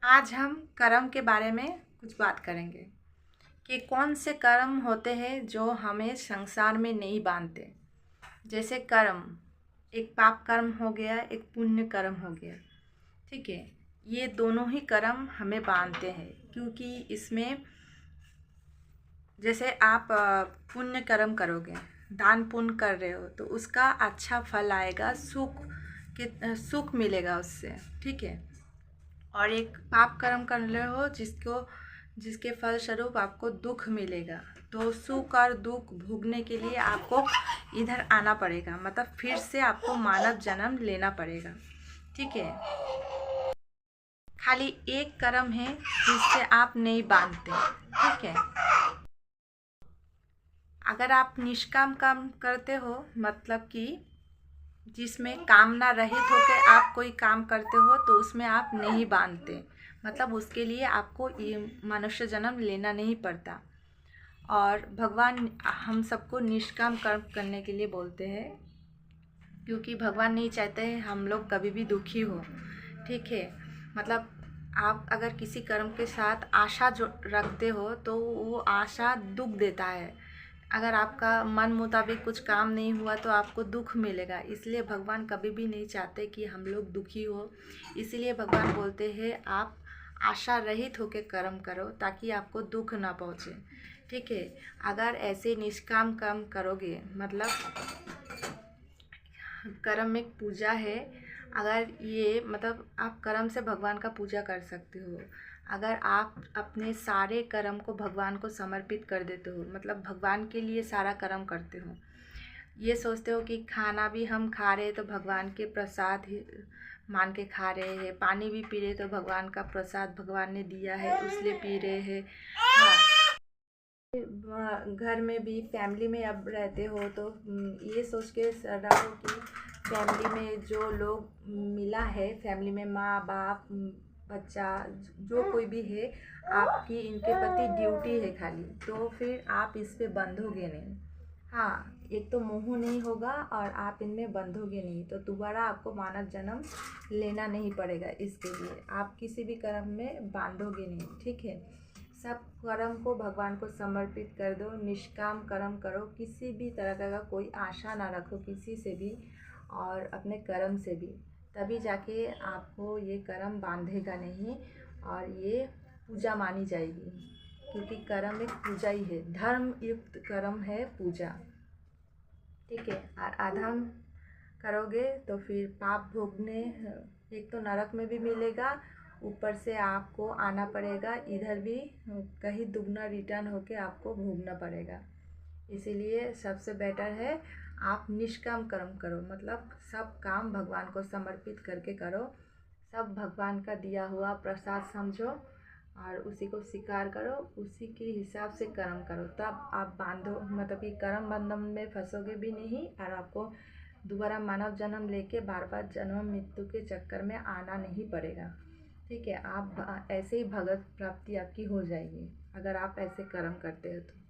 आज हम कर्म के बारे में कुछ बात करेंगे कि कौन से कर्म होते हैं जो हमें संसार में नहीं बांधते। जैसे कर्म, एक पाप कर्म हो गया, एक पुण्य कर्म हो गया। ठीक है, ये दोनों ही कर्म हमें बांधते हैं, क्योंकि इसमें जैसे आप पुण्य कर्म करोगे, दान पुण्य कर रहे हो, तो उसका अच्छा फल आएगा, सुख मिलेगा उससे। ठीक है, और एक पाप कर्म कर रहे हो जिसके फलस्वरूप आपको दुख मिलेगा। तो सुख और दुख भोगने के लिए आपको इधर आना पड़ेगा, मतलब फिर से आपको मानव जन्म लेना पड़ेगा। ठीक है, खाली एक कर्म है जिससे आप नहीं बांधते। ठीक है, अगर आप निष्काम काम करते हो, मतलब कि जिसमें कामना रहित होकर आप कोई काम करते हो, तो उसमें आप नहीं बांधते, मतलब उसके लिए आपको ये मनुष्य जन्म लेना नहीं पड़ता। और भगवान हम सबको निष्काम कर्म करने के लिए बोलते हैं, क्योंकि भगवान नहीं चाहते हैं हम लोग कभी भी दुखी हो। ठीक है, मतलब आप अगर किसी कर्म के साथ आशा जो रखते हो, तो वो आशा दुख देता है। अगर आपका मन मुताबिक कुछ काम नहीं हुआ तो आपको दुख मिलेगा, इसलिए भगवान कभी भी नहीं चाहते कि हम लोग दुखी हो। इसीलिए भगवान बोलते हैं आप आशा रहित होकर कर्म करो, ताकि आपको दुख ना पहुँचे। ठीक है, अगर ऐसे निष्काम कर्म करोगे, मतलब कर्म एक पूजा है। अगर ये मतलब आप कर्म से भगवान का पूजा कर सकते हो। अगर आप अपने सारे कर्म को भगवान को समर्पित कर देते हो, मतलब भगवान के लिए सारा कर्म करते हो, ये सोचते हो कि खाना भी हम खा रहे तो भगवान के प्रसाद ही मान के खा रहे हैं, पानी भी पी रहे तो भगवान का प्रसाद भगवान ने दिया है इसलिए पी रहे हैं। हाँ, घर में भी फैमिली में अब रहते हो तो ये सोच के रहो कि फैमिली में जो लोग मिला है, फैमिली में माँ बाप बच्चा जो कोई भी है, आपकी इनके प्रति ड्यूटी है खाली, तो फिर आप इस पे बंधोगे नहीं। हाँ, एक तो मोह नहीं होगा और आप इनमें बंधोगे नहीं, तो दोबारा आपको मानव जन्म लेना नहीं पड़ेगा। इसके लिए आप किसी भी कर्म में बांधोगे नहीं। ठीक है, सब कर्म को भगवान को समर्पित कर दो, निष्काम कर्म करो, किसी भी तरह का कोई आशा ना रखो किसी से भी और अपने कर्म से भी, तभी जाके आपको ये कर्म बांधेगा नहीं और ये पूजा मानी जाएगी। क्योंकि कर्म एक पूजा ही है, धर्म युक्त कर्म है पूजा। ठीक है, और अधर्म करोगे तो फिर पाप भोगने, एक तो नरक में भी मिलेगा, ऊपर से आपको आना पड़ेगा इधर भी, कहीं दुगना रिटर्न होके आपको भोगना पड़ेगा। इसीलिए सबसे बेटर है आप निष्काम कर्म करो, मतलब सब काम भगवान को समर्पित करके करो, सब भगवान का दिया हुआ प्रसाद समझो और उसी को स्वीकार करो, उसी के हिसाब से कर्म करो, तब आप बांधो, मतलब कि कर्म बंधन में फंसोगे भी नहीं और आपको दोबारा मानव जन्म लेके बार बार जन्म मृत्यु के चक्कर में आना नहीं पड़ेगा। ठीक है, आप ऐसे ही भगवत प्राप्ति आपकी हो जाएगी अगर आप ऐसे कर्म करते हो तो।